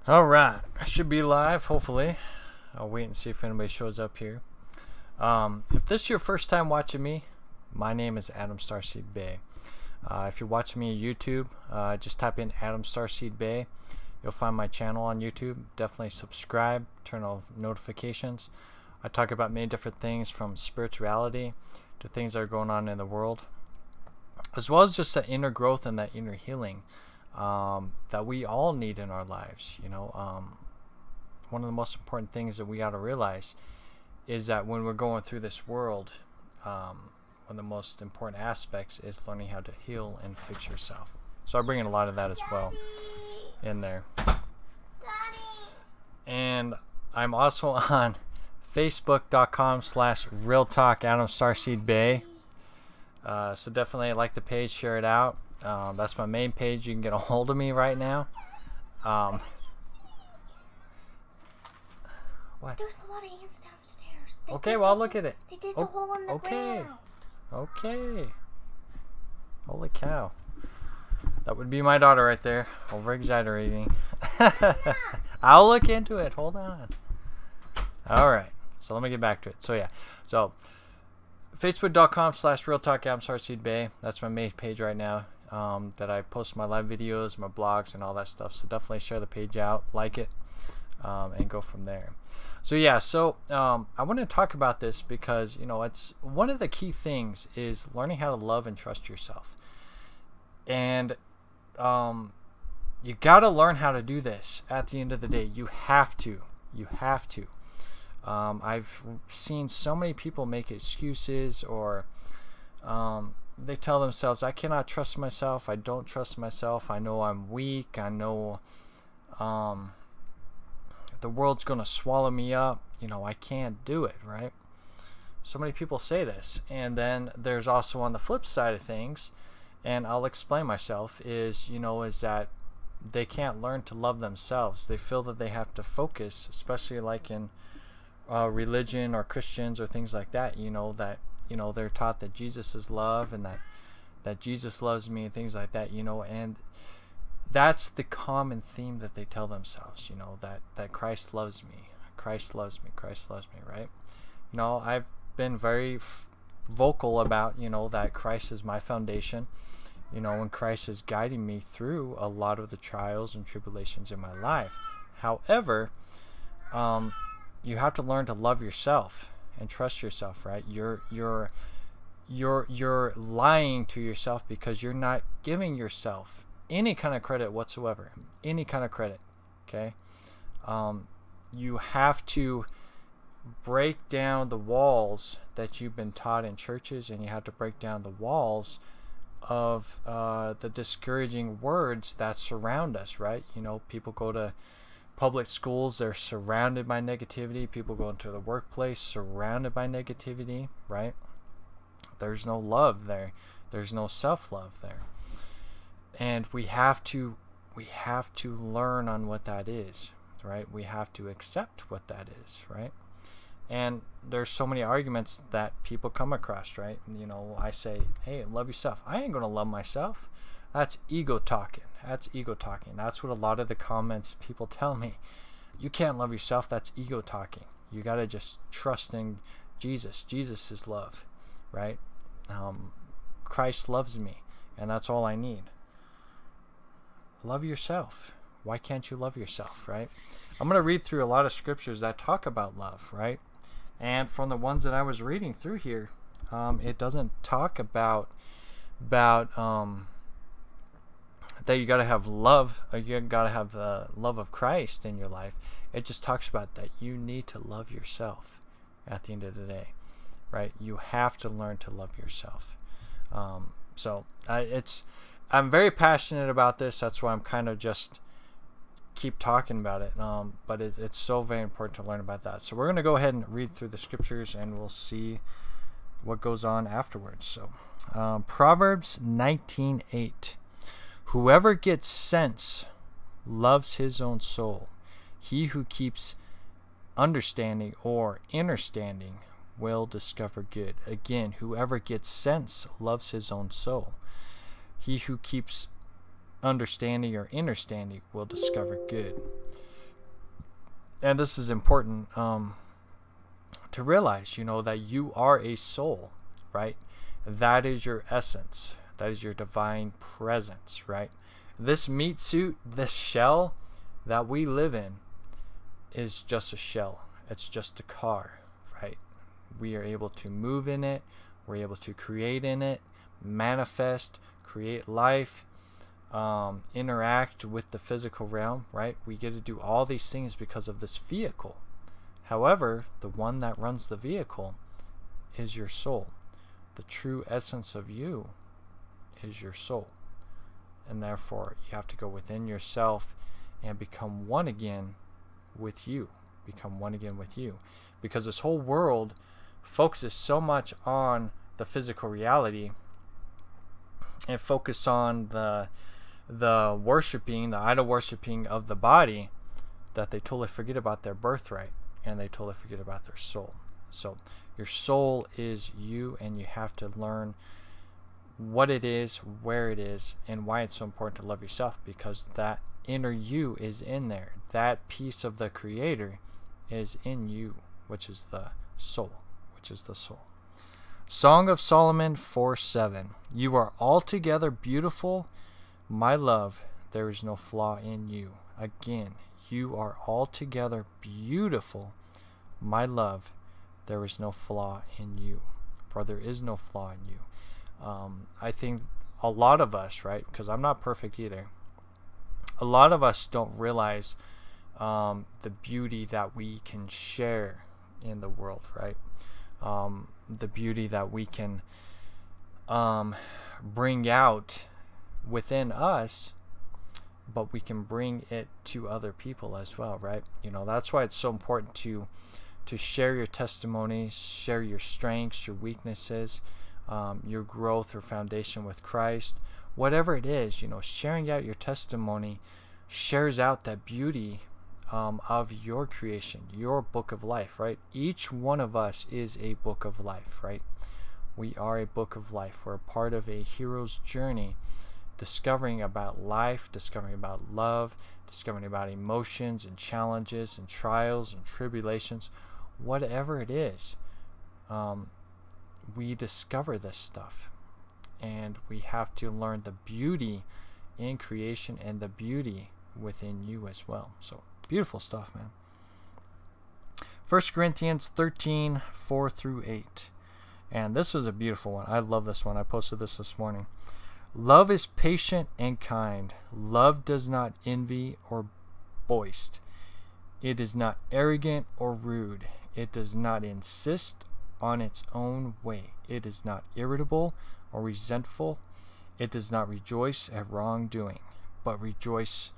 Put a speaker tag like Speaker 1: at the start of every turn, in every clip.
Speaker 1: Alright, I should be live, hopefully. I'll wait and see if anybody shows up here. If this is your first time watching me, my name is Starseed Bey. If you're watching me on YouTube, just type in Starseed Bey. You'll find my channel on YouTube. Definitely subscribe, turn on notifications. I talk about many different things from spirituality to things that are going on in the world, as well as just that inner growth and that inner healing that we all need in our lives. One of the most important things that we got to realize is that when we're going through this world, one of the most important aspects is learning how to heal and fix yourself. So I bring in a lot of that as well in there. And I'm also on facebook.com/realtalk Starseed so definitely like the page, share it out. That's my main page. You can get a hold of me right now. What?
Speaker 2: There's a lot of ants downstairs.
Speaker 1: Okay, well, I'll look at it.
Speaker 2: They did the hole in the ground.
Speaker 1: Okay. Holy cow. That would be my daughter right there. Over exaggerating. I'll look into it. Hold on. Alright. So let me get back to it. So yeah. So facebook.com/realtalk Starseed Bey. That's my main page right now. That I post my live videos, my blogs, and all that stuff. So definitely share the page out, like it, and go from there. So yeah, I want to talk about this because it's one of the key things is learning how to love and trust yourself, and you got to learn how to do this. At the end of the day, you have to. I've seen so many people make excuses, or they tell themselves, I cannot trust myself, I don't trust myself, I know I'm weak, I know the world's gonna swallow me up, I can't do it, right? So many people say this. And then there's also on the flip side of things, and I'll explain myself, is that they can't learn to love themselves. They feel that they have to focus, especially like in religion or Christians or things like that, they're taught that Jesus is love, and that Jesus loves me, and things like that, and that's the common theme that they tell themselves, that Christ loves me, Christ loves me, Christ loves me, right? I've been very vocal about, that Christ is my foundation, and Christ is guiding me through a lot of the trials and tribulations in my life. However, you have to learn to love yourself and trust yourself, right? You're lying to yourself because you're not giving yourself any kind of credit whatsoever. Any kind of credit, okay? You have to break down the walls that you've been taught in churches, and you have to break down the walls of the discouraging words that surround us, right? People go to public schools, they're surrounded by negativity. People go into the workplace surrounded by negativity, right? There's no love there. There's no self-love there. And we have to learn on what that is, right? We have to accept what that is, right? And there's so many arguments that people come across, right? I say, hey, love yourself. I ain't gonna love myself. That's ego talking. That's ego talking. That's what a lot of the comments people tell me. You can't love yourself. That's ego talking. You got to just trust in Jesus. Jesus is love, right? Christ loves me, and that's all I need. Love yourself. Why can't you love yourself, right? I'm going to read through a lot of scriptures that talk about love, right? And from the ones that I was reading through here, it doesn't talk about that you got to have love, or you got to have the love of Christ in your life. It just talks about that you need to love yourself at the end of the day, right? You have to learn to love yourself. I'm very passionate about this. That's why I'm kind of just keep talking about it. But it's so very important to learn about that. So we're going to go ahead and read through the scriptures, and we'll see what goes on afterwards. So Proverbs 19:8. Whoever gets sense loves his own soul. He who keeps understanding or understanding will discover good. Again, whoever gets sense loves his own soul. He who keeps understanding or understanding will discover good. and this is important to realize, that you are a soul, right? That is your essence. That is your divine presence, right? This meat suit, this shell that we live in is just a shell. It's just a car, right? We are able to move in it. We're able to create in it, manifest, create life, interact with the physical realm, right? We get to do all these things because of this vehicle. However, the one that runs the vehicle is your soul. The true essence of you is your soul. And therefore, you have to go within yourself and become one again with you. Become one again with you. Because this whole world focuses so much on the physical reality and focus on the worshiping, the idol worshiping of the body, that they totally forget about their birthright and they totally forget about their soul. So your soul is you, and you have to learn what it is, where it is, and why it's so important to love yourself, because that inner you is in there. That piece of the Creator is in you, which is the soul, Song of Solomon 4:7. You are altogether beautiful, my love, there is no flaw in you. Again, you are altogether beautiful, my love, there is no flaw in you. For there is no flaw in you. I think a lot of us, right, because I'm not perfect either, a lot of us don't realize the beauty that we can share in the world, right? The beauty that we can bring out within us, but we can bring it to other people as well, right? That's why it's so important to share your testimonies, share your strengths, your weaknesses, your growth or foundation with Christ. Whatever it is, sharing out your testimony shares out that beauty of your creation, your book of life, right? Each one of us is a book of life, right? We are a book of life. We're a part of a hero's journey, discovering about life, discovering about love, discovering about emotions and challenges and trials and tribulations, whatever it is. We discover this stuff, and we have to learn the beauty in creation and the beauty within you as well. So beautiful stuff, man. 1 Corinthians 13:4-8. And this is a beautiful one. I love this one. I posted this morning. Love is patient and kind. Love does not envy or boast. It is not arrogant or rude. It does not insist on its own way. It is not irritable or resentful. It does not rejoice at wrongdoing, but rejoices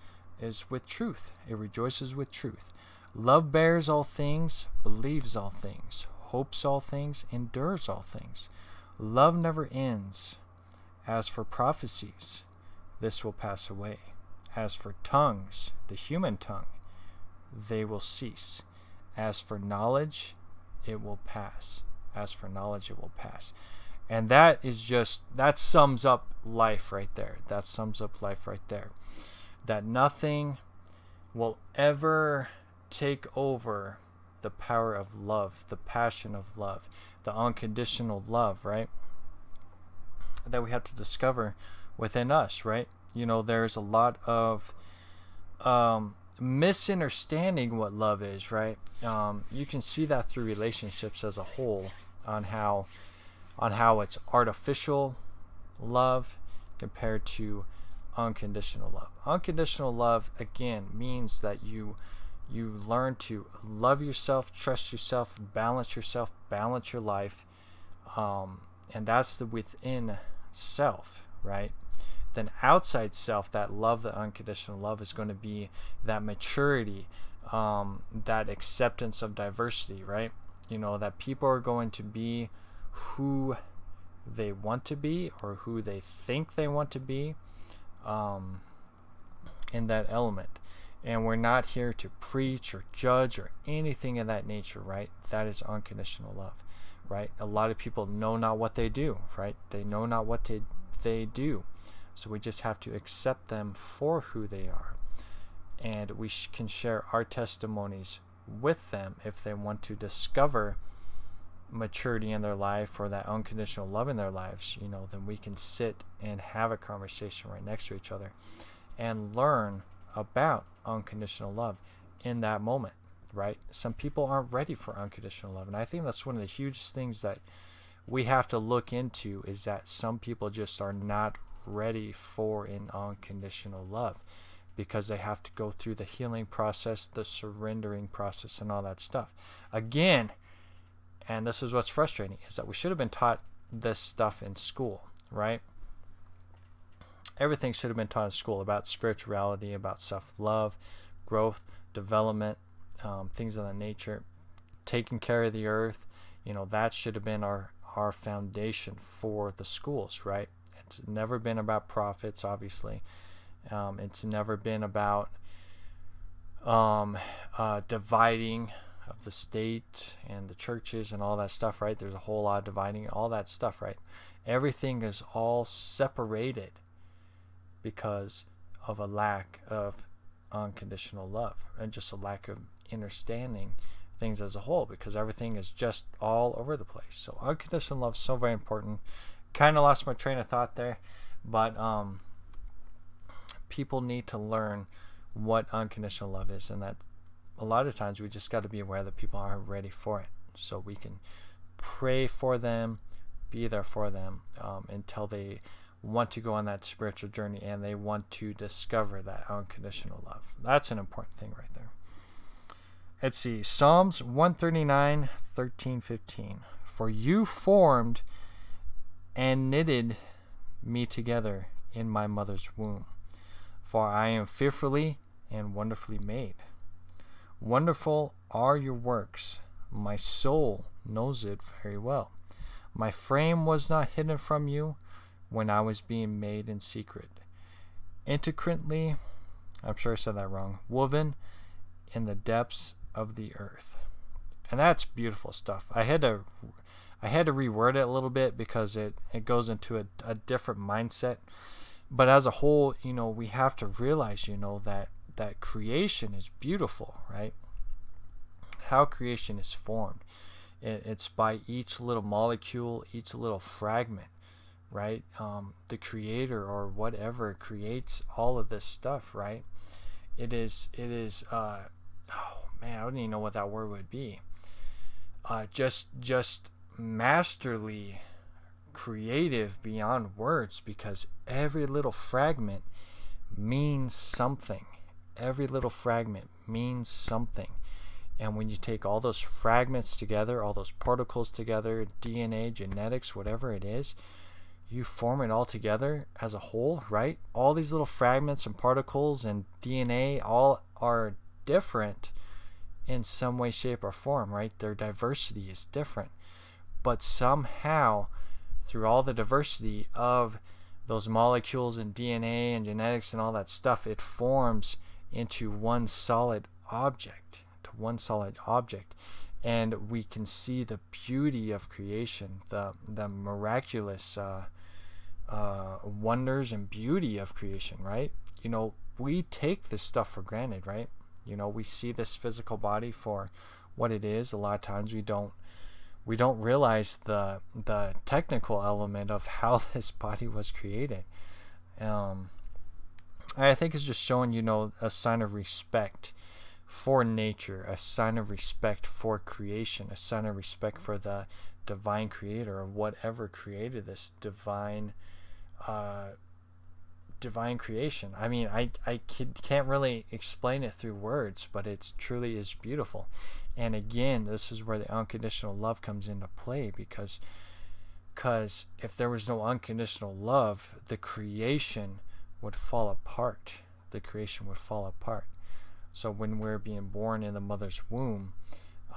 Speaker 1: with truth. It rejoices with truth. Love bears all things, believes all things, hopes all things, endures all things. Love never ends. As for prophecies, this will pass away. As for tongues, the human tongue, they will cease. As for knowledge, it will pass. As for knowledge, it will pass. And that sums up life right there. That sums up life right there. That nothing will ever take over the power of love, the passion of love, the unconditional love, right? That we have to discover within us, right? There's a lot of misunderstanding what love is, right? You can see that through relationships as a whole, on how it's artificial love compared to unconditional love. Unconditional love, again, means that you learn to love yourself, trust yourself, balance your life, and that's the within self, right? Then outside self, that love, the unconditional love, is going to be that maturity, that acceptance of diversity, right? That people are going to be who they want to be, or who they think they want to be, in that element. And we're not here to preach or judge or anything of that nature, right? That is unconditional love, right? A lot of people know not what they do, right? They know not what they do. So we just have to accept them for who they are. And we can share our testimonies with them if they want to discover maturity in their life or that unconditional love in their lives, you know, then we can sit and have a conversation right next to each other and learn about unconditional love in that moment, right? Some people aren't ready for unconditional love, and I think that's one of the hugest things that we have to look into, is that some people just are not ready for an unconditional love because they have to go through the healing process, the surrendering process, and all that stuff. Again, and this is what's frustrating, is that we should have been taught this stuff in school, right? Everything should have been taught in school about spirituality, about self-love, growth, development, things of that nature, taking care of the earth. You know, that should have been our foundation for the schools, right? It's never been about profits, obviously. It's never been about dividing of the state and the churches and all that stuff, right? There's a whole lot of dividing, all that stuff, right? Everything is all separated because of a lack of unconditional love and just a lack of understanding things as a whole, because everything is just all over the place. So unconditional love is so very important. Kind of lost my train of thought there, but people need to learn what unconditional love is, and that a lot of times we just got to be aware that people aren't ready for it, so we can pray for them, be there for them until they want to go on that spiritual journey and they want to discover that unconditional love. That's an important thing right there. Let's see, Psalms 139, 13, 15. For you formed and knitted me together in my mother's womb, for I am fearfully and wonderfully made. Wonderful are your works, my soul knows it very well. My frame was not hidden from you when I was being made in secret, intricately, I'm sure I said that wrong, woven in the depths of the earth. And that's beautiful stuff. I had to reword it a little bit because it goes into a different mindset. But as a whole, you know, we have to realize, you know, that creation is beautiful, right? How creation is formed. It's by each little molecule, each little fragment, right? The creator or whatever creates all of this stuff, right? It is oh man, I don't even know what that word would be. Just masterly creative beyond words, because every little fragment means something. Every little fragment means something. And when you take all those fragments together, all those particles together, DNA, genetics, whatever it is, you form it all together as a whole, right? All these little fragments and particles and DNA all are different in some way, shape, or form, right? Their diversity is different. But somehow, through all the diversity of those molecules and DNA and genetics and all that stuff, it forms into one solid object, and we can see the beauty of creation, the miraculous wonders and beauty of creation, right? You know, we take this stuff for granted, right? You know, we see this physical body for what it is. A lot of times we don't realize the technical element of how this body was created. I think it's just showing, you know, a sign of respect for nature, a sign of respect for creation, a sign of respect for the divine creator, or whatever created this divine creation. I mean, I can't really explain it through words, but it truly is beautiful. And again, this is where the unconditional love comes into play, because if there was no unconditional love, the creation would fall apart. The creation would fall apart. So when we're being born in the mother's womb,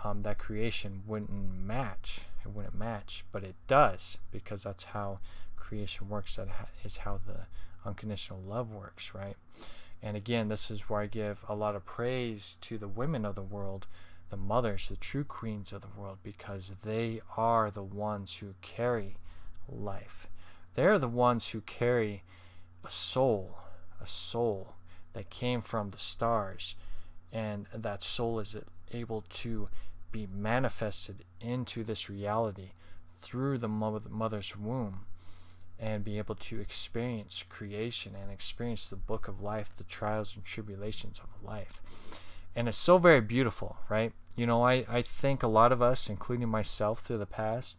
Speaker 1: that creation wouldn't match. It wouldn't match, but it does, because that's how creation works. That is how the unconditional love works, right? And again, this is where I give a lot of praise to the women of the world, the mothers, the true queens of the world, because they are the ones who carry life. They're the ones who carry a soul that came from the stars and that soul is able to be manifested into this reality through the mother's womb, and be able to experience creation and experience the book of life, the trials and tribulations of life. And it's so very beautiful, right? You know, I think a lot of us, including myself through the past,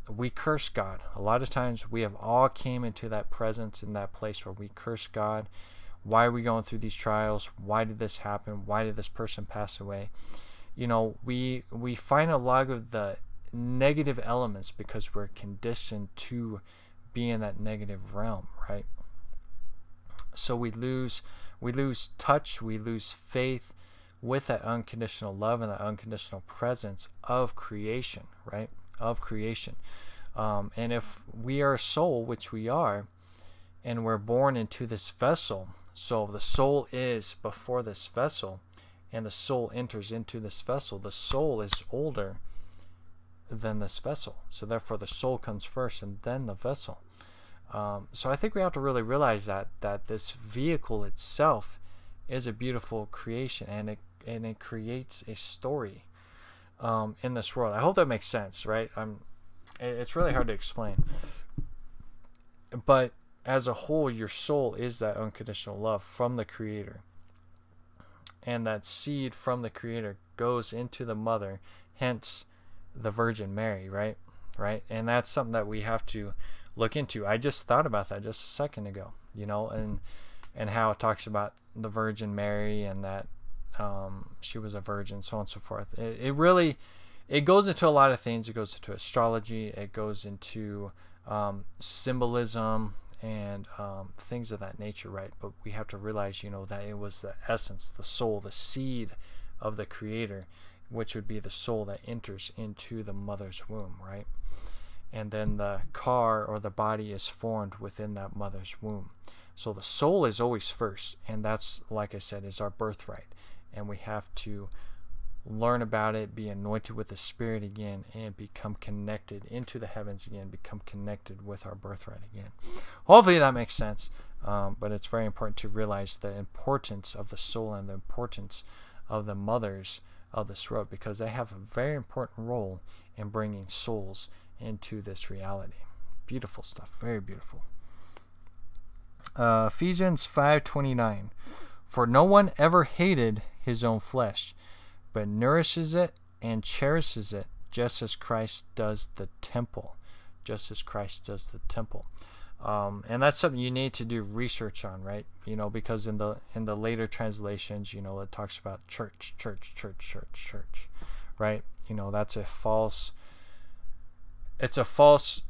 Speaker 1: we curse God. A lot of times we have all came into that presence, in that place where we curse God. Why are we going through these trials? Why did this happen? Why did this person pass away? You know, we find a lot of the negative elements because we're conditioned to be in that negative realm, right? So we lose touch, we lose faith with that unconditional love and that unconditional presence of creation, right? Of creation. And if we are a soul, which we are, and we're born into this vessel, so the soul is before this vessel, and the soul enters into this vessel, the soul is older than this vessel. So therefore the soul comes first and then the vessel. So I think we have to really realize that this vehicle itself is a beautiful creation, and it creates a story in this world. I hope that makes sense, right? It's really hard to explain, but as a whole, your soul is that unconditional love from the Creator, and that seed from the Creator goes into the mother, hence the Virgin Mary, right? And that's something that we have to look into. I just thought about that just a second ago, you know, and how it talks about the Virgin Mary, and that she was a virgin, so on and so forth. It goes into a lot of things. It goes into astrology. It goes into symbolism and things of that nature, right? But we have to realize, you know, that it was the essence, the soul, the seed of the Creator, which would be the soul that enters into the mother's womb, right? And then the car, or the body, is formed within that mother's womb. So the soul is always first, and that's, like I said, is our birthright. And we have to learn about it, be anointed with the Spirit again, and become connected into the heavens again, become connected with our birthright again. Hopefully that makes sense, but it's very important to realize the importance of the soul and the importance of the mothers of this world, because they have a very important role in bringing souls into this reality. Beautiful stuff, very beautiful. Ephesians 5:29, for no one ever hated his own flesh, but nourishes it and cherishes it, just as Christ does the temple. Just as Christ does the temple. And that's something you need to do research on, right? You know, because in the later translations, you know, it talks about church, right? You know, that's a false. It's a false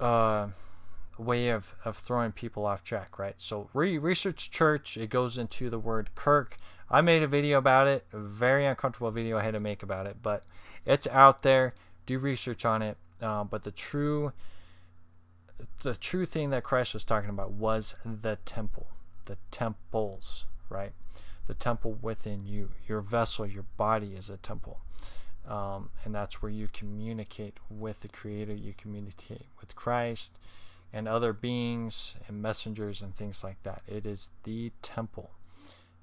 Speaker 1: way of throwing people off track, right? So research church. It goes into the word kirk. I made a video about it, a very uncomfortable video I had to make about it, but it's out there. Do research on it. But the true thing that Christ was talking about was the temple, the temples, right? The temple within you, your vessel, your body is a temple. And that's where you communicate with the Creator, you communicate with Christ and other beings and messengers and things like that. It is the temple.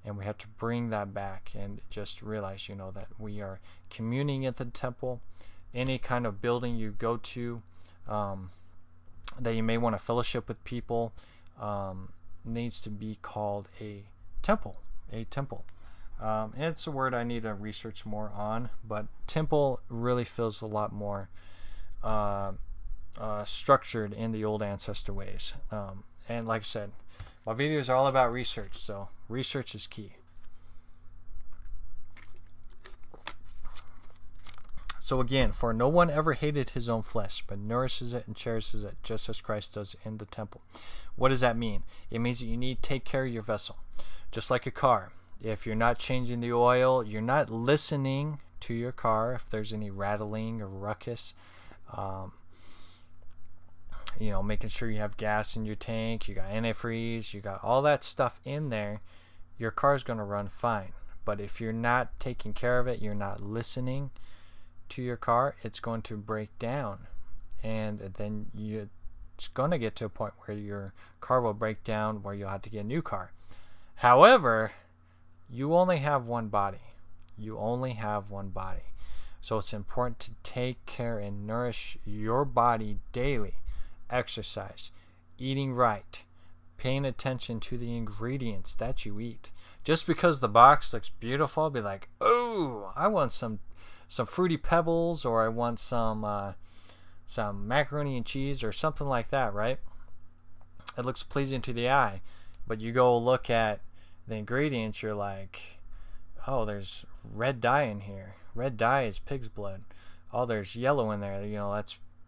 Speaker 1: And we have to bring that back and just realize, you know, that we are communing at the temple. Any kind of building you go to that you may want to fellowship with people needs to be called a temple. A temple. It's a word I need to research more on, but temple really feels a lot more structured in the old ancestor ways. And like I said, my videos are all about research, so research is key. So again, for no one ever hated his own flesh, but nourishes it and cherishes it, just as Christ does in the temple. What does that mean? It means that you need to take care of your vessel. Just like a car. If you're not changing the oil, you're not listening to your car if there's any rattling or ruckus. You know, making sure you have gas in your tank, you got antifreeze, you got all that stuff in there, your car's going to run fine. But if you're not taking care of it, you're not listening to your car, it's going to break down. And then it's going to get to a point where your car will break down, where you'll have to get a new car. However, You only have one body. You only have one body. So it's important to take care and nourish your body daily. Exercise, eating right, paying attention to the ingredients that you eat. Just because the box looks beautiful, be like, oh, I want some fruity pebbles, or I want some macaroni and cheese or something like that, right? It looks pleasing to the eye, but you go look at the ingredients, you're like, oh, there's red dye in here. Red dye is pig's blood. Oh, there's yellow in there. You know,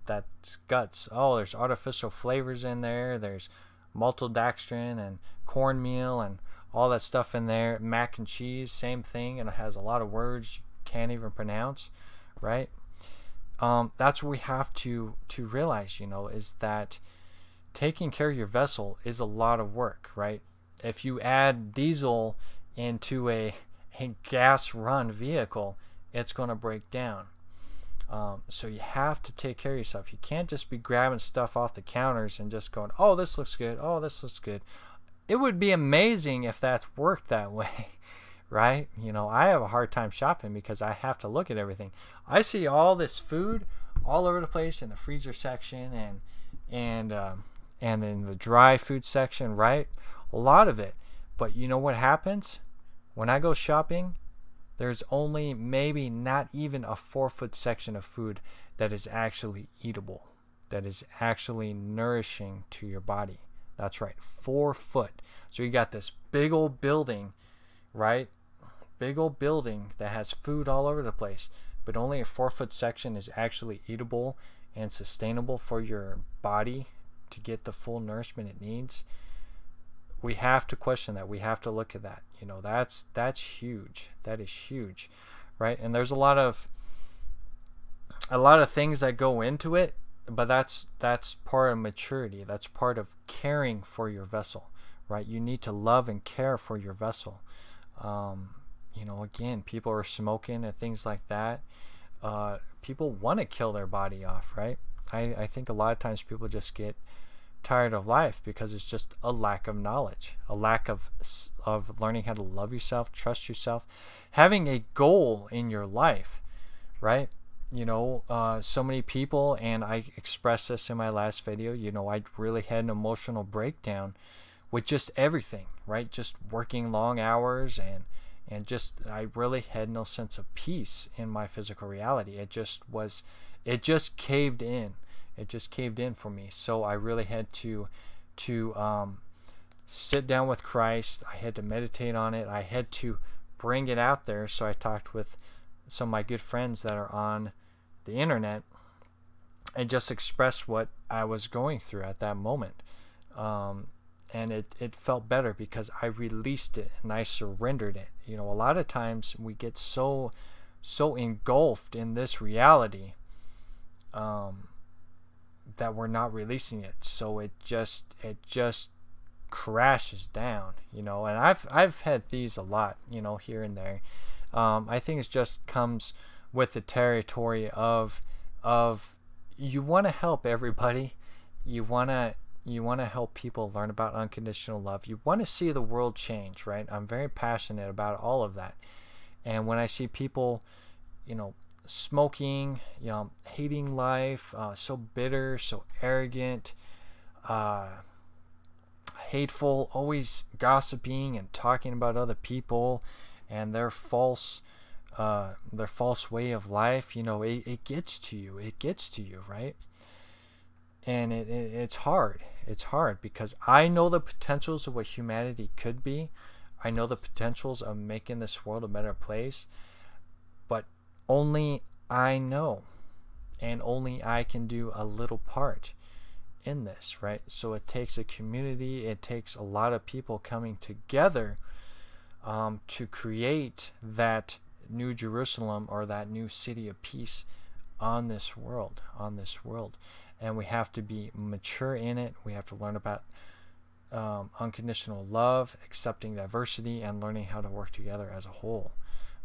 Speaker 1: that's guts. Oh, there's artificial flavors in there. There's maltodextrin and cornmeal and all that stuff in there. Mac and cheese, same thing, and it has a lot of words you can't even pronounce, right? That's what we have to realize, you know, is that taking care of your vessel is a lot of work, right? If you add diesel into a gas-run vehicle, it's going to break down. So you have to take care of yourself. You can't just be grabbing stuff off the counters and just going, oh, this looks good. Oh, this looks good. It would be amazing if that worked that way, right? You know, I have a hard time shopping because I have to look at everything. I see all this food all over the place in the freezer section and in the dry food section, right? A lot of it. But you know what happens? When I go shopping, there's only maybe not even a 4-foot section of food that is actually eatable, that is actually nourishing to your body. That's right, 4 foot. So you got this big old building, right? Big old building that has food all over the place, but only a 4-foot section is actually eatable and sustainable for your body to get the full nourishment it needs. We have to question that. We have to look at that. You know, that's huge. That is huge, right? And there's a lot of things that go into it, but that's part of maturity. That's part of caring for your vessel, right? You need to love and care for your vessel. You know, again, people are smoking and things like that. People want to kill their body off, right? I think a lot of times people just get tired of life because it's just a lack of knowledge, a lack of learning how to love yourself, trust yourself, having a goal in your life, right? You know, so many people, and I expressed this in my last video, you know, I really had an emotional breakdown with just everything, right? Just working long hours and just, I really had no sense of peace in my physical reality. It just caved in. It just caved in for me. So I really had to sit down with Christ. I had to meditate on it. I had to bring it out there. So I talked with some of my good friends that are on the internet and just expressed what I was going through at that moment. And it felt better because I released it and I surrendered it. You know, a lot of times we get so engulfed in this reality that we're not releasing it, so it just crashes down, you know. And I've had these a lot, you know, here and there. I think it just comes with the territory of you want to help everybody, you want to help people learn about unconditional love, you want to see the world change, right? I'm very passionate about all of that. And when I see people, you know, smoking, you know, hating life, so bitter, so arrogant, hateful, always gossiping and talking about other people and their false way of life, you know, it gets to you. It gets to you, right? And it's hard. It's hard because I know the potentials of what humanity could be. I know the potentials of making this world a better place, but only I know, and only I can do a little part in this, right? So it takes a community, it takes a lot of people coming together to create that new Jerusalem or that new city of peace on this world, and we have to be mature in it. We have to learn about unconditional love, accepting diversity, and learning how to work together as a whole.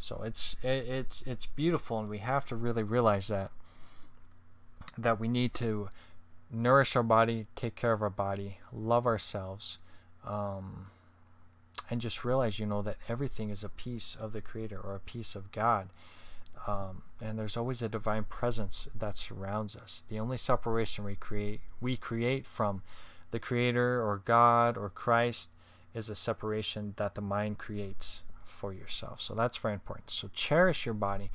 Speaker 1: So it's beautiful, and we have to really realize that we need to nourish our body, take care of our body, love ourselves, and just realize, that everything is a piece of the Creator or a piece of God. And there's always a divine presence that surrounds us. The only separation we create from the Creator or God or Christ is a separation that the mind creates for yourself. So that's very important. So cherish your body,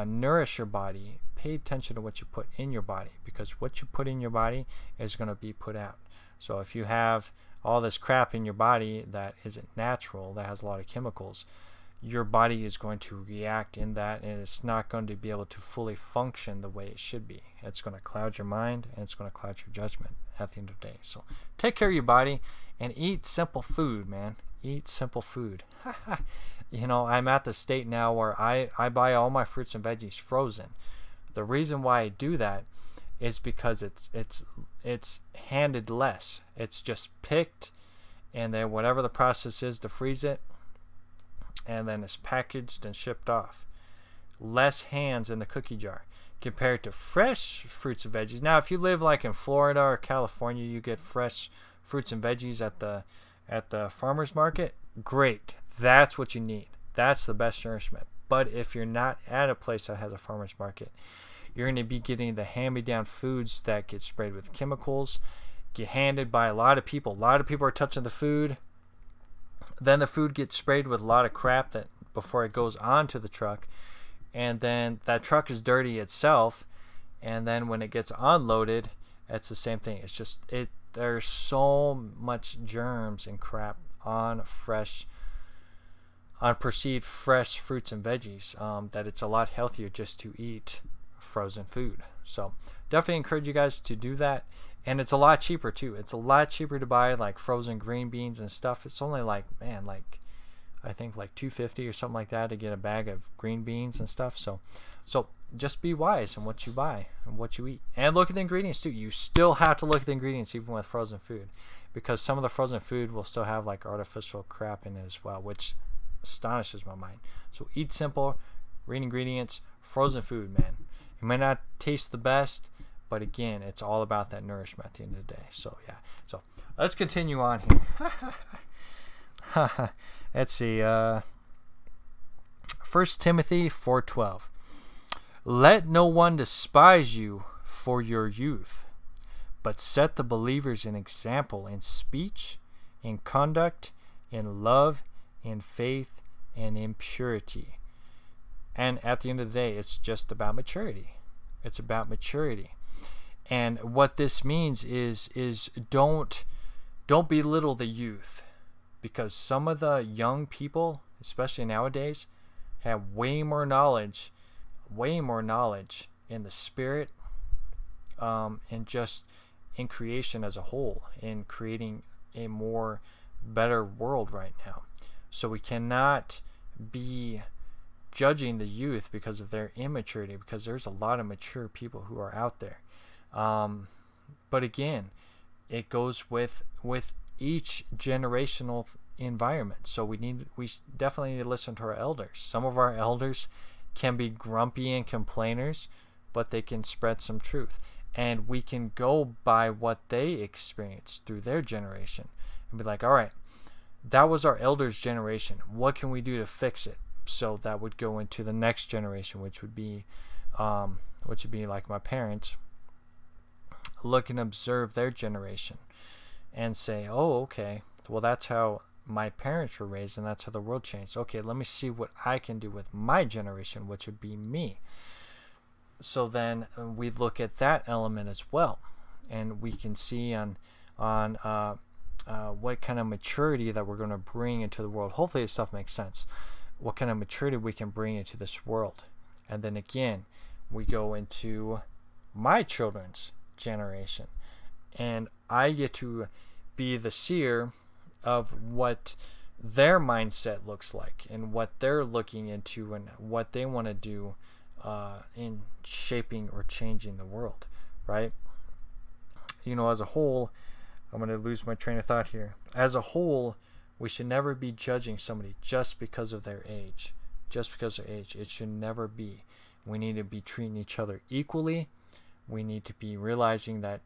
Speaker 1: nourish your body, pay attention to what you put in your body, because what you put in your body is going to be put out. So if you have all this crap in your body that isn't natural, that has a lot of chemicals, your body is going to react in that, and it's not going to be able to fully function the way it should be. It's going to cloud your mind, and it's going to cloud your judgment at the end of the day. So take care of your body and eat simple food, man. Eat simple food. I'm at the state now where I buy all my fruits and veggies frozen. The reason why I do that is because it's handed less. It's just picked, and then whatever the process is to freeze it, and then it's packaged and shipped off. Less hands in the cookie jar compared to fresh fruits and veggies. Now, if you live like in Florida or California, you get fresh fruits and veggies at the farmer's market. Great. That's what you need. That's the best nourishment. But if you're not at a place that has a farmer's market, you're going to be getting the hand-me-down foods that get sprayed with chemicals, get handed by a lot of people. A lot of people are touching the food. Then the food gets sprayed with a lot of crap that before it goes onto the truck, and then that truck is dirty itself, and then when it gets unloaded, it's the same thing. It's just there's so much germs and crap on perceived fresh fruits and veggies that it's a lot healthier just to eat frozen food. So definitely encourage you guys to do that. And it's a lot cheaper too. It's a lot cheaper to buy like frozen green beans and stuff. It's only I think like $2.50 or something like that to get a bag of green beans and stuff. So just be wise in what you buy and what you eat. And look at the ingredients too. You still have to look at the ingredients even with frozen food, because some of the frozen food will still have like artificial crap in it as well, which astonishes my mind. So eat simple, read ingredients, frozen food, man. It might not taste the best, but again, it's all about that nourishment at the end of the day. So yeah. So let's continue on here. Let's see. 1 Timothy 4:12. Let no one despise you for your youth, but set the believers an example in speech, in conduct, in love, in faith, and in purity. And at the end of the day, it's just about maturity. It's about maturity. And what this means is don't belittle the youth, because some of the young people, especially nowadays, have way more knowledge in the spirit, and just in creation as a whole, in creating a more better world right now. So we cannot be judging the youth because of their immaturity, because there's a lot of mature people who are out there. But again, it goes with each generational environment. So we definitely need to listen to our elders. Some of our elders can be grumpy and complainers, but they can spread some truth, and we can go by what they experienced through their generation and be like, all right, that was our elders' generation. What can we do to fix it? So that would go into the next generation, which would be like my parents. Look and observe their generation and say, oh, okay, well, that's how my parents were raised, and that's how the world changed. Okay, let me see what I can do with my generation, which would be me. So then we look at that element as well, and we can see on what kind of maturity that we're going to bring into the world. Hopefully this stuff makes sense. What kind of maturity we can bring into this world. And then again, we go into my children's generation, and I get to be the seer of what their mindset looks like and what they're looking into and what they want to do in shaping or changing the world, right? As a whole, I'm going to lose my train of thought here. As a whole, we should never be judging somebody just because of their age. Just because of their age. It should never be. We need to be treating each other equally. We need to be realizing that,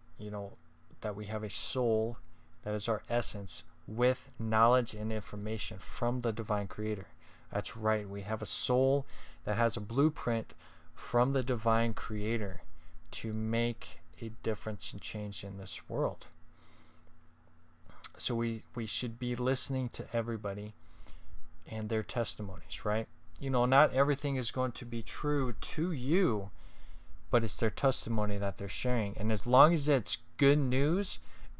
Speaker 1: that we have a soul that is our essence with knowledge and information from the divine creator. That's right. We have a soul that has a blueprint from the divine creator to make a difference and change in this world. So we should be listening to everybody and their testimonies, right? You know, not everything is going to be true to you, but it's their testimony that they're sharing. And as long as it's good news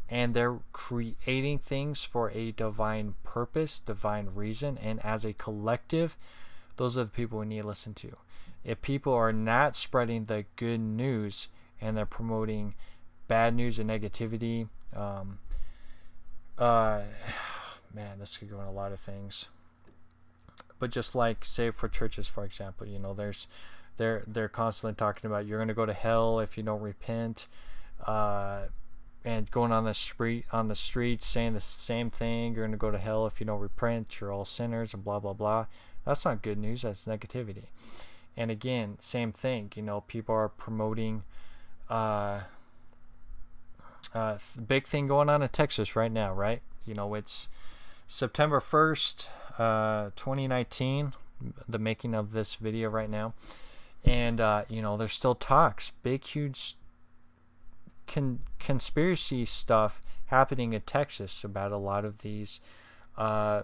Speaker 1: and they're creating things for a divine purpose, divine reason, and as a collective, those are the people we need to listen to. If people are not spreading the good news and they're promoting bad news and negativity, man, this could go in a lot of things. But just like, say, for churches, for example, you know, they're constantly talking about you're going to go to hell if you don't repent, and going on the street saying the same thing. You're going to go to hell if you don't repent. You're all sinners and blah blah blah. That's not good news. That's negativity. And again, same thing. You know, people are promoting. Big thing going on in Texas right now, right? You know, it's September 1st, 2019, the making of this video right now. And, you know, there's still talks, big, huge conspiracy stuff happening in Texas about a lot of these. Oh,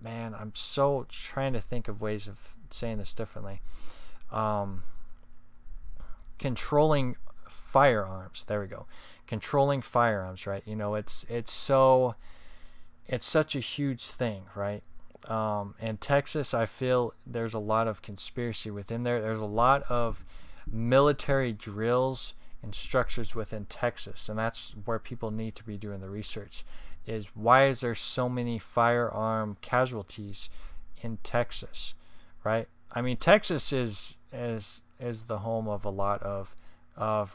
Speaker 1: man, I'm so trying to think of ways of saying this differently. Controlling firearms. There we go. Controlling firearms, right? You know, it's such a huge thing, right? And Texas, I feel there's a lot of conspiracy within there. There's a lot of military drills and structures within Texas, and that's where people need to be doing the research. Is why is there so many firearm casualties in Texas, right? I mean, Texas is the home of a lot of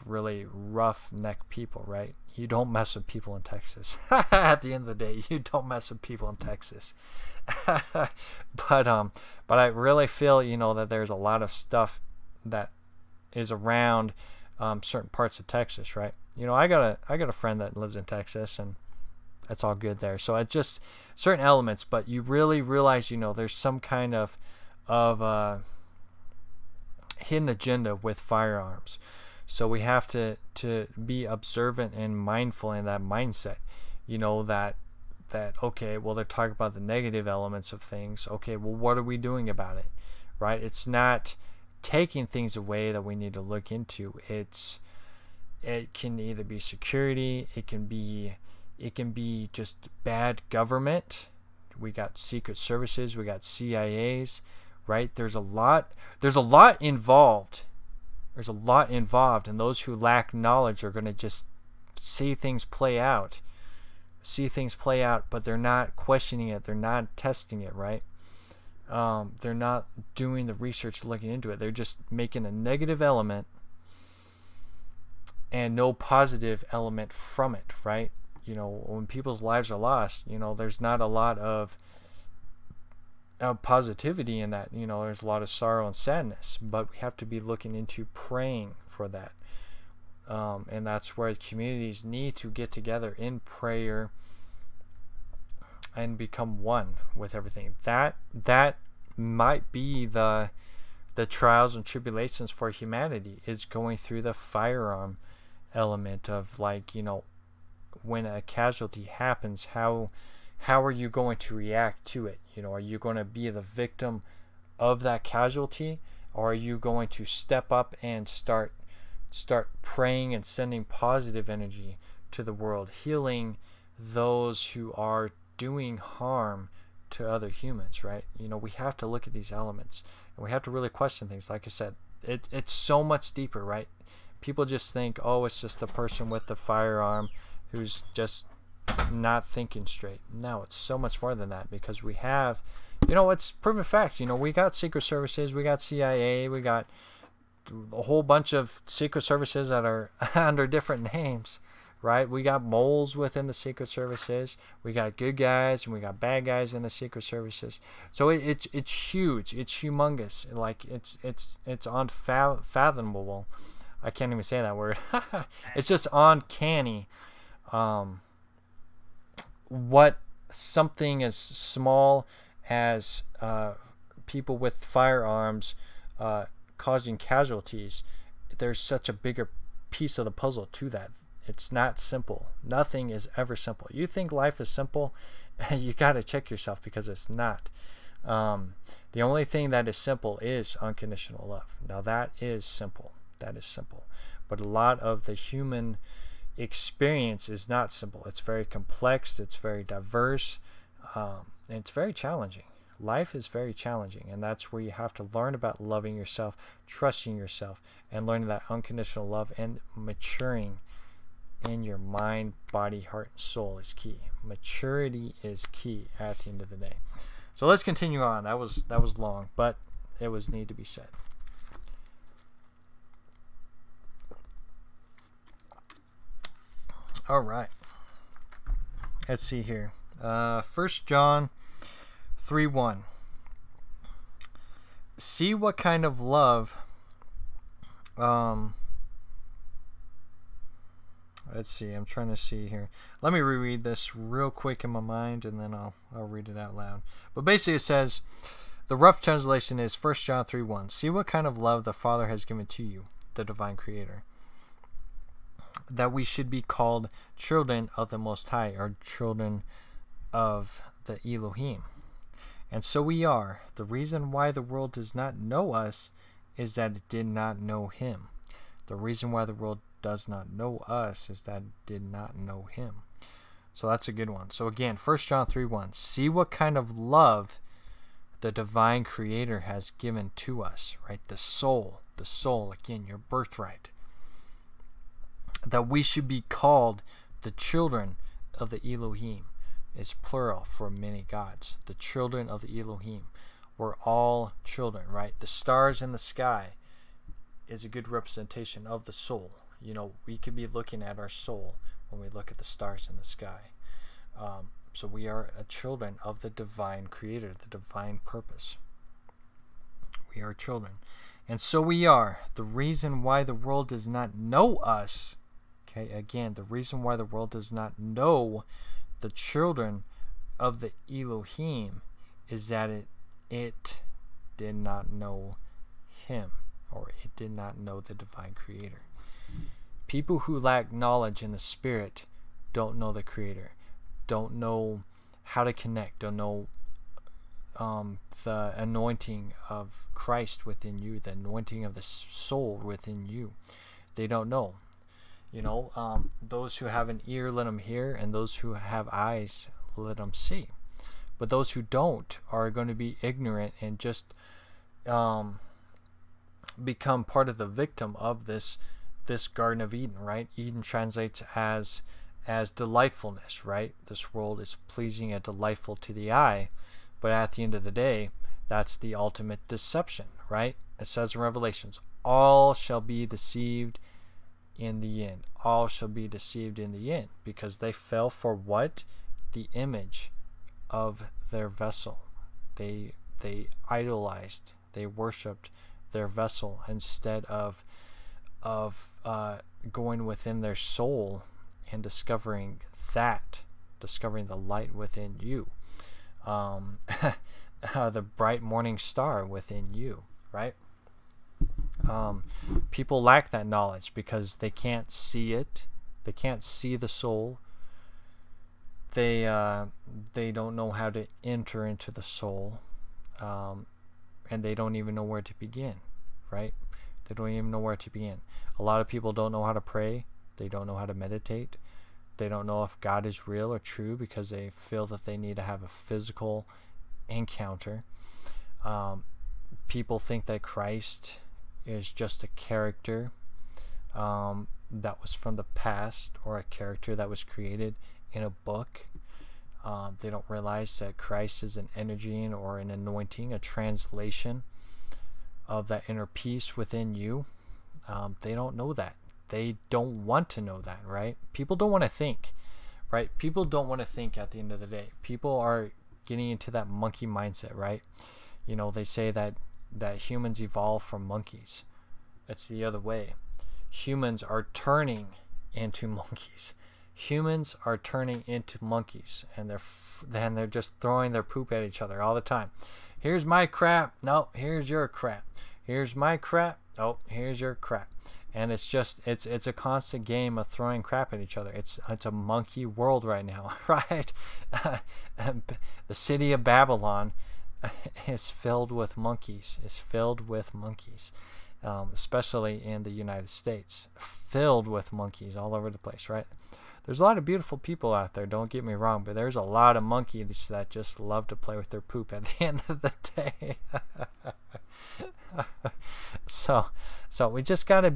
Speaker 1: really roughneck people, right? You don't mess with people in Texas. At the end of the day, you don't mess with people in Texas. But I really feel, you know, that there's a lot of stuff that is around certain parts of Texas, right? You know, I got a friend that lives in Texas, and that's all good there. So it's just certain elements, but you really realize, you know, there's some kind of hidden agenda with firearms. So we have to be observant and mindful in that mindset. You know, that okay, well, they're talking about the negative elements of things. Okay, well, what are we doing about it? Right? It's not taking things away that we need to look into. It can either be security, it can be just bad government. We got secret services, we got CIAs, right? There's a lot involved. There's a lot involved, and those who lack knowledge are going to just see things play out, but they're not questioning it. They're not testing it, right? They're not doing the research, looking into it. They're just making a negative element and no positive element from it, right? You know, when people's lives are lost, you know, there's not a lot of positivity in that. You know, there's a lot of sorrow and sadness, but we have to be looking into praying for that, and that's where communities need to get together in prayer and become one with everything. That might be the trials and tribulations for humanity, is going through the firearm element of, like, you know, when a casualty happens, how are you going to react to it? You know, are you going to be the victim of that casualty, or are you going to step up and start praying and sending positive energy to the world, healing those who are doing harm to other humans, right? You know, we have to look at these elements, and we have to really question things. Like I said, it's so much deeper, right? People just think, oh, it's just the person with the firearm who's just not thinking straight. No, it's so much more than that, because we have, you know, it's proven fact. You know, we got secret services, we got CIA, we got a whole bunch of secret services that are under different names, right? We got moles within the secret services, we got good guys, and we got bad guys in the secret services. So it's huge, it's humongous, like it's unfathomable. I can't even say that word. It's just uncanny. What something as small as people with firearms causing casualties, there's such a bigger piece of the puzzle to that. It's not simple. Nothing is ever simple. You think life is simple, you got to check yourself, because it's not. The only thing that is simple is unconditional love. Now that is simple. That is simple. But a lot of the human experience is not simple. It's very complex. It's very diverse. And it's very challenging. Life is very challenging, and that's where you have to learn about loving yourself, trusting yourself, and learning that unconditional love and maturing in your mind, body, heart, and soul is key. Maturity is key at the end of the day. So let's continue on. That was long, but it was need to be said. All right. Let's see here. 1 John 3:1. See what kind of love. Let's see. I'm trying to see here. Let me reread this real quick in my mind, and then I'll read it out loud. But basically, it says, the rough translation is 1 John 3:1. See what kind of love the Father has given to you, the divine Creator, that we should be called children of the Most High, or children of the Elohim. And so we are. The reason why the world does not know us is that it did not know Him. The reason why the world does not know us is that it did not know Him. So that's a good one. So again, 1 John 3:1. See what kind of love the divine Creator has given to us, right? The soul, again, your birthright. That we should be called the children of the Elohim. Is plural for many gods. The children of the Elohim. We're all children, right? The stars in the sky is a good representation of the soul. You know, we could be looking at our soul when we look at the stars in the sky. So we are children of the divine Creator, the divine purpose. We are children. And so we are. The reason why the world does not know us, okay, again, the reason why the world does not know the children of the Elohim is that it did not know Him, or it did not know the divine Creator. People who lack knowledge in the Spirit don't know the Creator, don't know how to connect, don't know the anointing of Christ within you, the anointing of the soul within you. They don't know. You know, those who have an ear, let them hear, and those who have eyes, let them see. But those who don't are going to be ignorant and just become part of the victim of this Garden of Eden, right? Eden translates as delightfulness, right? This world is pleasing and delightful to the eye, but at the end of the day, that's the ultimate deception, right? It says in Revelations, all shall be deceived in the end. All shall be deceived in the end, because they fell for what? The image of their vessel. They idolized, they worshipped their vessel instead of going within their soul and discovering the light within you, the bright morning star within you, right? People lack that knowledge because they can't see it. They can't see the soul. They don't know how to enter into the soul, and they don't even know where to begin, right? They don't even know where to begin. A lot of people don't know how to pray. They don't know how to meditate. They don't know if God is real or true because they feel that they need to have a physical encounter. People think that Christ is just a character that was from the past, or a character that was created in a book. They don't realize that Christ is an energy or an anointing, a translation of that inner peace within you. They don't know that. They don't want to know that, right? People don't want to think, right? People don't want to think at the end of the day. People are getting into that monkey mindset, right? You know, they say that humans evolved from monkeys. It's the other way. Humans are turning into monkeys. Humans are turning into monkeys, and they're just throwing their poop at each other all the time. Here's my crap. No, here's your crap. Here's my crap. Oh, here's your crap. And it's just it's a constant game of throwing crap at each other. It's a monkey world right now, right? The city of Babylon is filled with monkeys. It's filled with monkeys, especially in the United States. Filled with monkeys all over the place, right? There's a lot of beautiful people out there, don't get me wrong, but there's a lot of monkeys that just love to play with their poop at the end of the day. So we just got to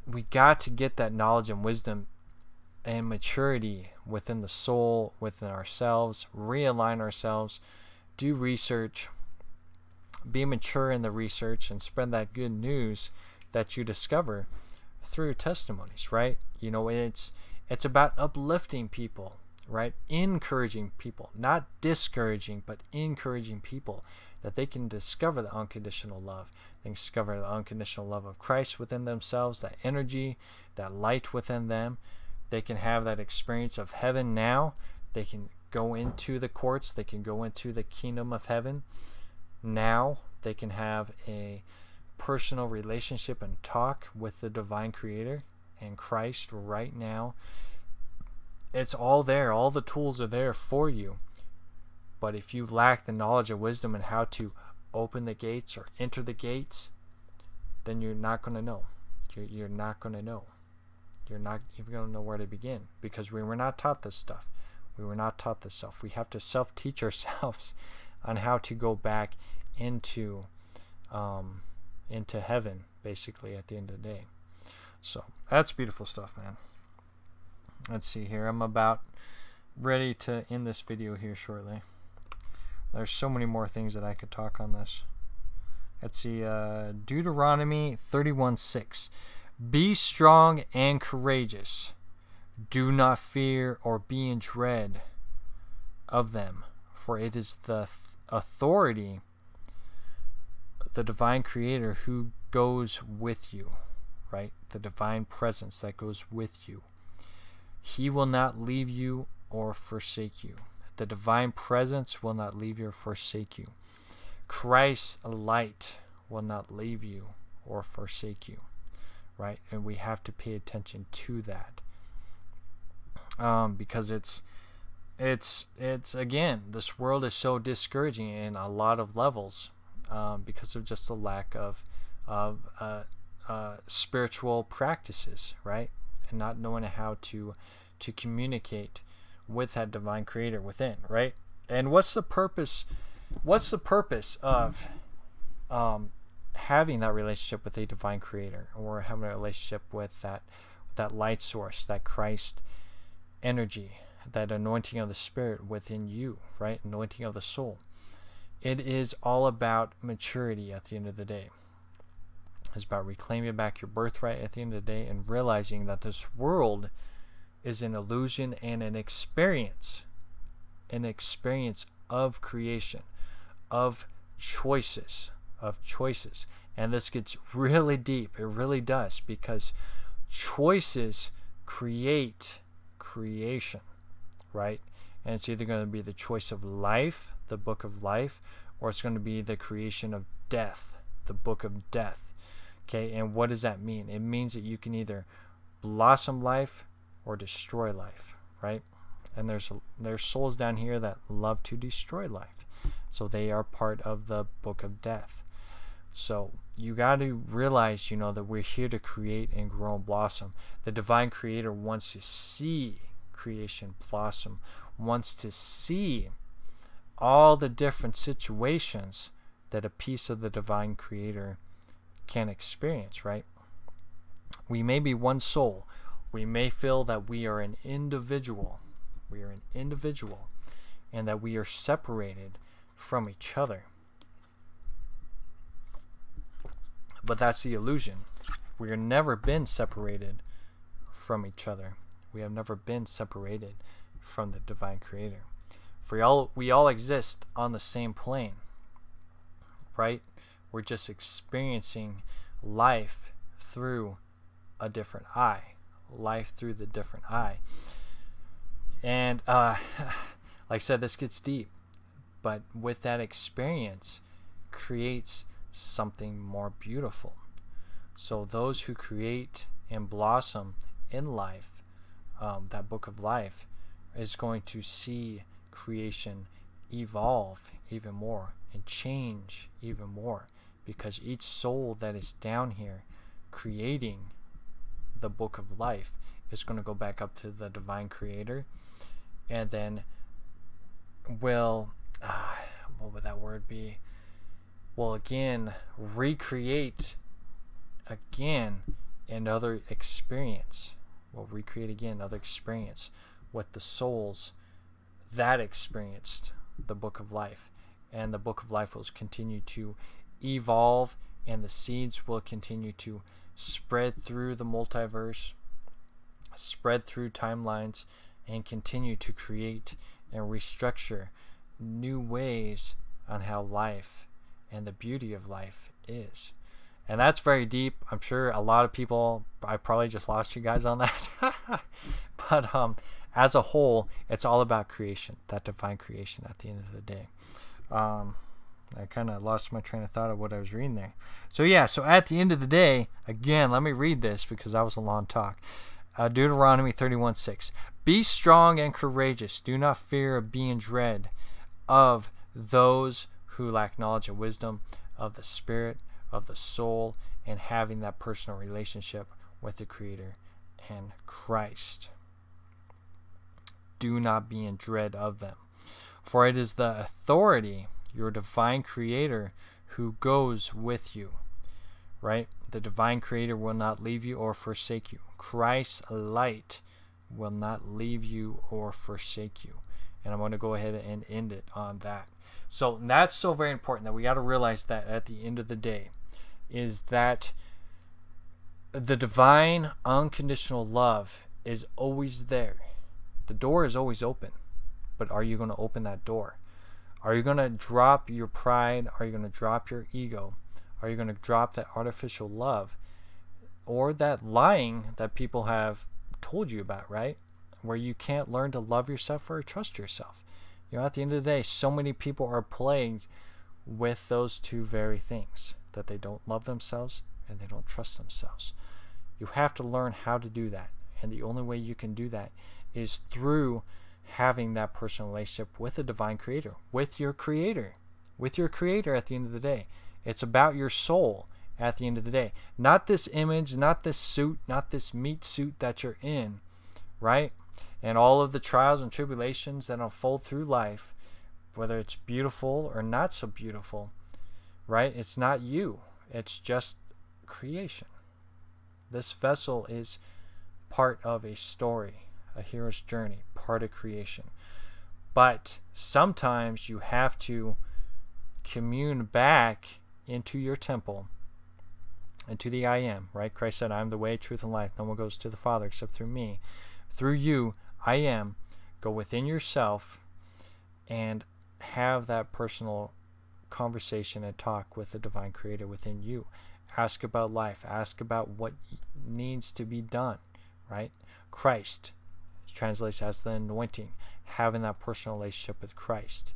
Speaker 1: we got to get that knowledge and wisdom and maturity within the soul, within ourselves, realign ourselves, do research, be mature in the research, and spread that good news that you discover through testimonies, right? You know, it's about uplifting people, right? Encouraging people, not discouraging, but encouraging people that they can discover the unconditional love. They can discover the unconditional love of Christ within themselves, that energy, that light within them. They can have that experience of heaven now. They can go into the courts. They can go into the kingdom of heaven now. They can have a personal relationship and talk with the divine creator and Christ right now. It's all there. All the tools are there for you. But if you lack the knowledge and wisdom and how to open the gates or enter the gates, then you're not going to know. You're not going to know. You're not even going to know where to begin, because we were not taught this stuff. We were not taught this stuff. We have to self-teach ourselves on how to go back into heaven, basically, at the end of the day. So that's beautiful stuff, man. Let's see here. I'm about ready to end this video here shortly. There's so many more things that I could talk on this. Let's see. Deuteronomy 31:6. Be strong and courageous. Do not fear or be in dread of them, for it is the authority, the divine creator, who goes with you, right? The divine presence that goes with you. He will not leave you or forsake you. The divine presence will not leave you or forsake you. Christ's light will not leave you or forsake you, right? And we have to pay attention to that, because it's again, this world is so discouraging in a lot of levels, because of just the lack of spiritual practices, right? And not knowing how to communicate with that divine creator within, right? And what's the purpose of having that relationship with a divine creator, or having a relationship with that light source, that Christ energy, that anointing of the Spirit within you, right? Anointing of the soul. It is all about maturity at the end of the day. It's about reclaiming back your birthright at the end of the day, and realizing that this world is an illusion and an experience of creation, of choices. And this gets really deep. It really does, because choices create creation, right? And it's either going to be the choice of life, the book of life, or it's going to be the creation of death, the book of death. Okay, and what does that mean? It means that you can either blossom life or destroy life, right? And there's souls down here that love to destroy life, so they are part of the book of death. So you got to realize, that we're here to create and grow and blossom. The divine creator wants to see creation blossom, wants to see all the different situations that a piece of the divine creator can experience, right? We may be one soul. We may feel that we are an individual. And that we are separated from each other. But that's the illusion. We have never been separated from each other. We have never been separated from the divine creator. For we all exist on the same plane, right? We're just experiencing life through a different eye. Life through the different eye. And like I said, this gets deep. But with that experience creates something more beautiful. So those who create and blossom in life, that book of life, is going to see creation evolve even more and change even more, because each soul that is down here creating the book of life is going to go back up to the divine creator, and then will what would that word be? Will again recreate again another experience. Will recreate again another experience with the souls that experienced the book of life. And the book of life will continue to evolve, and the seeds will continue to spread through the multiverse, spread through timelines, and continue to create and restructure new ways on how life and the beauty of life is. And that's very deep. I'm sure a lot of people, I probably just lost you guys on that. But as a whole, it's all about creation, that divine creation at the end of the day. I kind of lost my train of thought of what I was reading there. So yeah, so at the end of the day, again, let me read this because that was a long talk. Deuteronomy 31:6. Be strong and courageous. Do not fear of being dread of those who lack knowledge and wisdom, of the spirit, of the soul, and having that personal relationship with the Creator and Christ. Do not be in dread of them. For it is the authority, your divine Creator, who goes with you. Right? The divine Creator will not leave you or forsake you. Christ's light will not leave you or forsake you. And I'm going to go ahead and end it on that. So that's so very important, that we got to realize that at the end of the day is that the divine unconditional love is always there. The door is always open. But are you going to open that door? Are you going to drop your pride? Are you going to drop your ego? Are you going to drop that artificial love or that lying that people have told you about, right? Where you can't learn to love yourself or trust yourself. You know, at the end of the day, so many people are plagued with those two very things, that they don't love themselves and they don't trust themselves. You have to learn how to do that. And the only way you can do that is through having that personal relationship with the divine Creator, with your Creator at the end of the day. It's about your soul at the end of the day. Not this image, not this suit, not this meat suit that you're in, right? And all of the trials and tribulations that unfold through life, whether it's beautiful or not so beautiful, right? It's not you. It's just creation. This vessel is part of a story, a hero's journey, part of creation. But sometimes you have to commune back into your temple, into the I am, right? Christ said, I am the way, truth, and life. No one goes to the Father except through me. Through you, I am. Go within yourself and have that personal conversation and talk with the divine Creator within you. Ask about life. Ask about what needs to be done, right? Christ translates as the anointing. Having that personal relationship with Christ.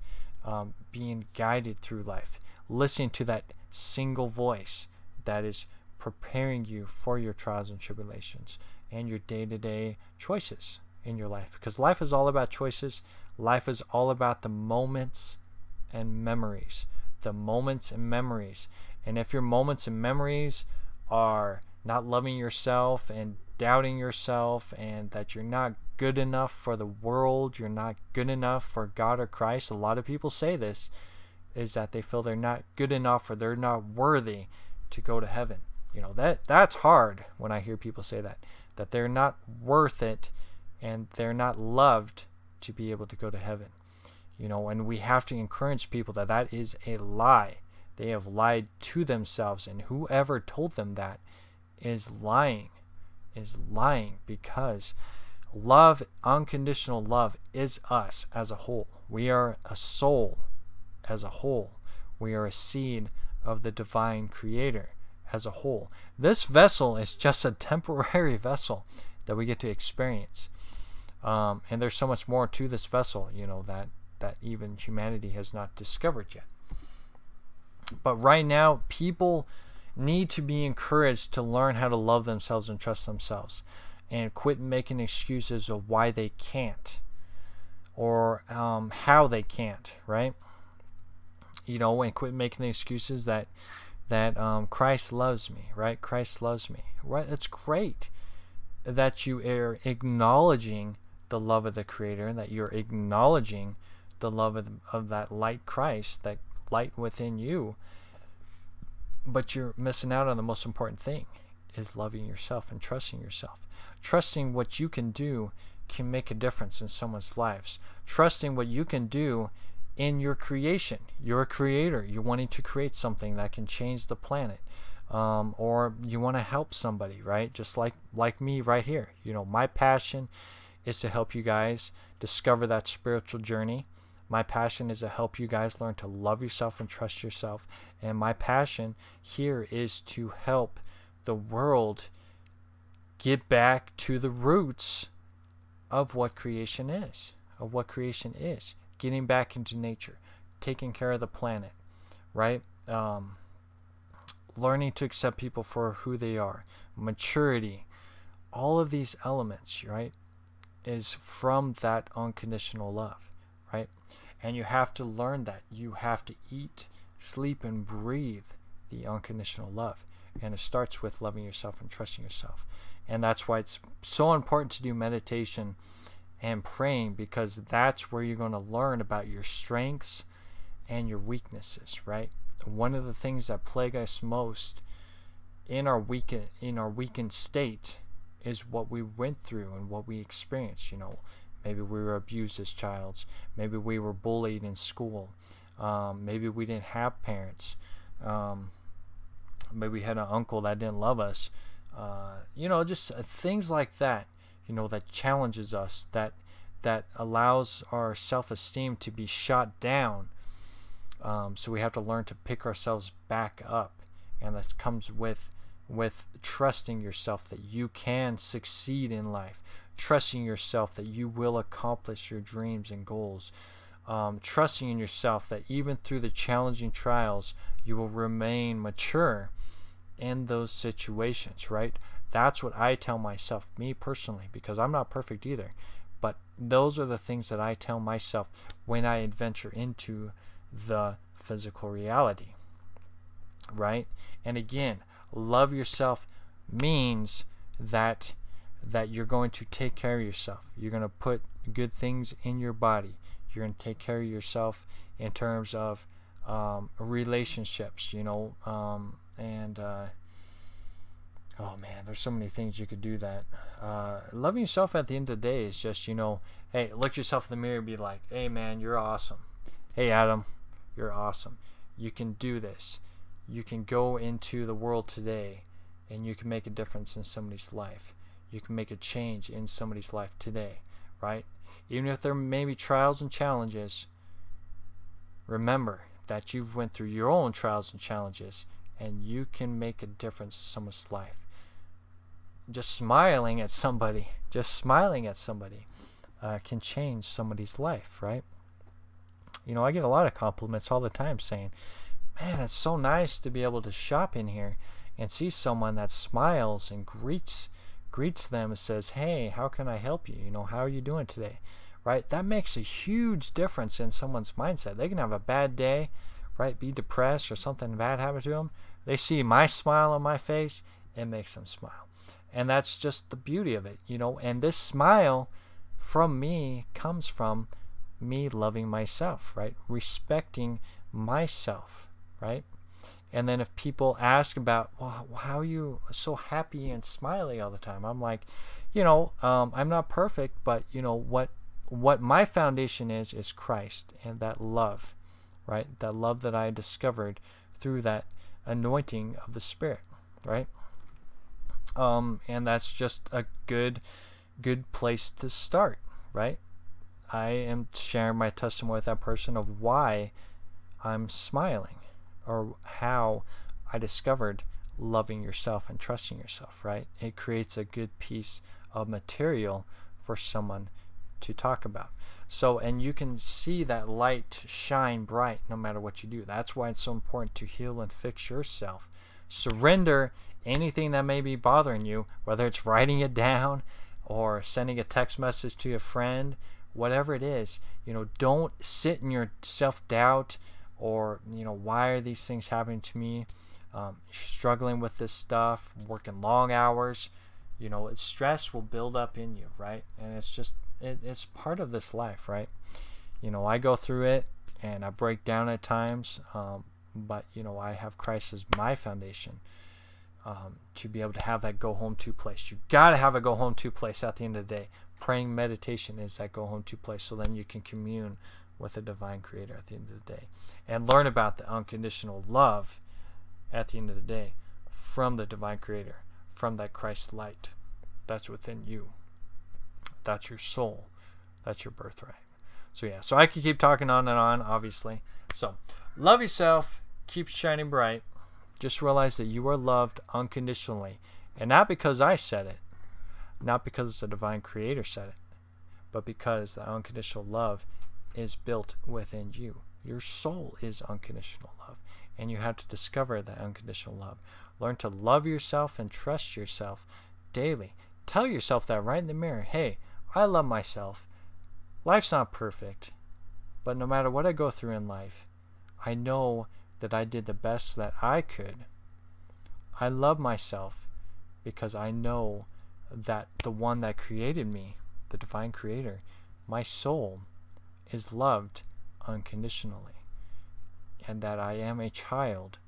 Speaker 1: Being guided through life. Listening to that single voice that is preparing you for your trials and tribulations and your day-to-day choices in your life. Because life is all about choices. Life is all about the moments and memories. The moments and memories. And if your moments and memories are not loving yourself and doubting yourself, and that you're not good enough for the world, you're not good enough for God or Christ, a lot of people say this, is that they feel they're not good enough or they're not worthy to go to heaven. You know, that's hard when I hear people say that they're not worth it and they're not loved to be able to go to heaven. You know, and we have to encourage people that that is a lie. They have lied to themselves, and whoever told them that is lying, because love, unconditional love, is us as a whole. We are a soul as a whole. We are a seed of the divine Creator as a whole. This vessel is just a temporary vessel that we get to experience. And there's so much more to this vessel, you know, that even humanity has not discovered yet. But right now, people need to be encouraged to learn how to love themselves and trust themselves, and quit making excuses of why they can't, or how they can't, right? You know, and quit making the excuses that Christ loves me, right? Christ loves me, right? It's great that you are acknowledging the love of the Creator, and that you're acknowledging the love of that light Christ, that light within you. But you're missing out on the most important thing, is loving yourself and trusting yourself. Trusting what you can do can make a difference in someone's lives. Trusting what you can do in your creation. You're a creator. You're wanting to create something that can change the planet. Or you want to help somebody, right? Just like me right here. You know, my passion is to help you guys discover that spiritual journey. My passion is to help you guys learn to love yourself and trust yourself. And my passion here is to help the world get back to the roots of what creation is. Getting back into nature. Taking care of the planet. Right? Learning to accept people for who they are. Maturity. All of these elements, right, is from that unconditional love. Right? And you have to learn that. You have to eat, sleep, and breathe the unconditional love. And it starts with loving yourself and trusting yourself. And that's why it's so important to do meditation and praying, because that's where you're going to learn about your strengths and your weaknesses, right? One of the things that plague us most in our weakened state is what we went through and what we experienced. You know, maybe we were abused as childs. Maybe we were bullied in school. Maybe we didn't have parents. Maybe we had an uncle that didn't love us. You know, just things like that. You know, that challenges us. That allows our self-esteem to be shot down. So we have to learn to pick ourselves back up, and that comes with trusting yourself that you can succeed in life. Trusting yourself that you will accomplish your dreams and goals. Trusting in yourself that even through the challenging trials, you will remain mature in those situations, right? That's what I tell myself, me personally, because I'm not perfect either. But those are the things that I tell myself when I adventure into the physical reality, right? And again, love yourself means that you're going to take care of yourself. You're going to put good things in your body. You're going to take care of yourself in terms of relationships, you know, oh man, there's so many things you could do that. Loving yourself at the end of the day is just, you know, hey, look yourself in the mirror and be like, hey man, you're awesome. Hey Adam, you're awesome. You can do this. You can go into the world today and you can make a difference in somebody's life. You can make a change in somebody's life today, right? Even if there may be trials and challenges, remember that you've went through your own trials and challenges, and you can make a difference in someone's life. Just smiling at somebody can change somebody's life, right? You know, I get a lot of compliments all the time saying, man, it's so nice to be able to shop in here and see someone that smiles and greets them and says, hey, how can I help you? You know, how are you doing today? Right? That makes a huge difference in someone's mindset. They can have a bad day, right? Be depressed or something bad happen to them. They see my smile on my face, it makes them smile. And that's just the beauty of it, you know. And this smile from me comes from me loving myself, right? Respecting myself, right? And then if people ask about, well, how are you so happy and smiley all the time? I'm like, you know, I'm not perfect, but you know what my foundation is Christ and that love, right? That love that I discovered through that anointing of the Spirit, right? And that's just a good place to start, right? I am sharing my testimony with that person of why I'm smiling, or how I discovered loving yourself and trusting yourself, right? It creates a good piece of material for someone to talk about. So, and you can see that light shine bright no matter what you do. That's why it's so important to heal and fix yourself. Surrender anything that may be bothering you, whether it's writing it down or sending a text message to a friend, whatever it is. Don't sit in your self-doubt or, why are these things happening to me? Struggling with this stuff, working long hours, stress will build up in you, right? And it's just, it's part of this life, right? I go through it and I break down at times, but I have Christ as my foundation, to be able to have that go home to place. You got to have a go home to place at the end of the day. Praying meditation is that go home to place, so then you can commune with the divine creator at the end of the day and learn about the unconditional love at the end of the day from the divine creator, from that Christ light that's within you. That's your soul. That's your birthright. So yeah, so I could keep talking on and on, obviously. So love yourself, keep shining bright. Just realize that you are loved unconditionally, and not because I said it, not because the divine creator said it, but because the unconditional love is built within you. Your soul is unconditional love, and you have to discover that unconditional love. Learn to love yourself and trust yourself daily. Tell yourself that right in the mirror. Hey, I love myself. Life's not perfect, but no matter what I go through in life, I know that I did the best that I could. I love myself because I know that the one that created me, the divine creator, my soul, is loved unconditionally, and that I am a child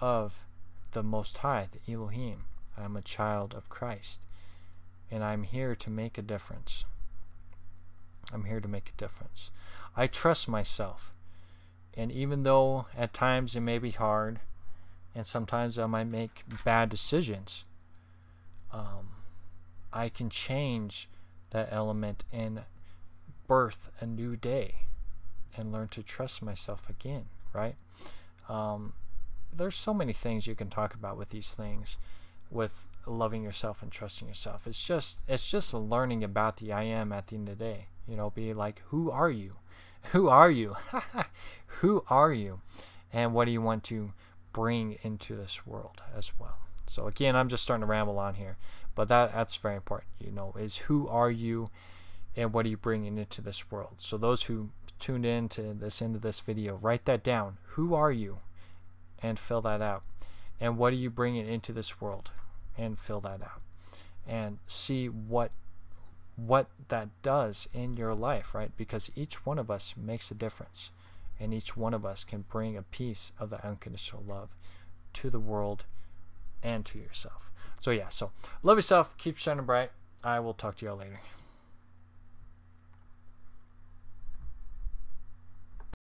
Speaker 1: of the Most High, the Elohim. I am a child of Christ, and I'm here to make a difference. I'm here to make a difference. I trust myself, and even though at times it may be hard, and sometimes I might make bad decisions, I can change that element and birth a new day and learn to trust myself again, right? There's so many things you can talk about with these things, with loving yourself and trusting yourself. It's just a learning about the I am at the end of the day. Be like, who are you? Who are you? Who are you? And what do you want to bring into this world as well? So again, I'm just starting to ramble on here, but that's very important, is who are you and what are you bringing into this world? So those who tuned in to this end of this video, write that down. Who are you? And fill that out. And what are you bringing into this world? And fill that out. And see what that does in your life, right? Because each one of us makes a difference, and each one of us can bring a piece of the unconditional love to the world and to yourself. So yeah, so love yourself, keep shining bright. I will talk to y'all later.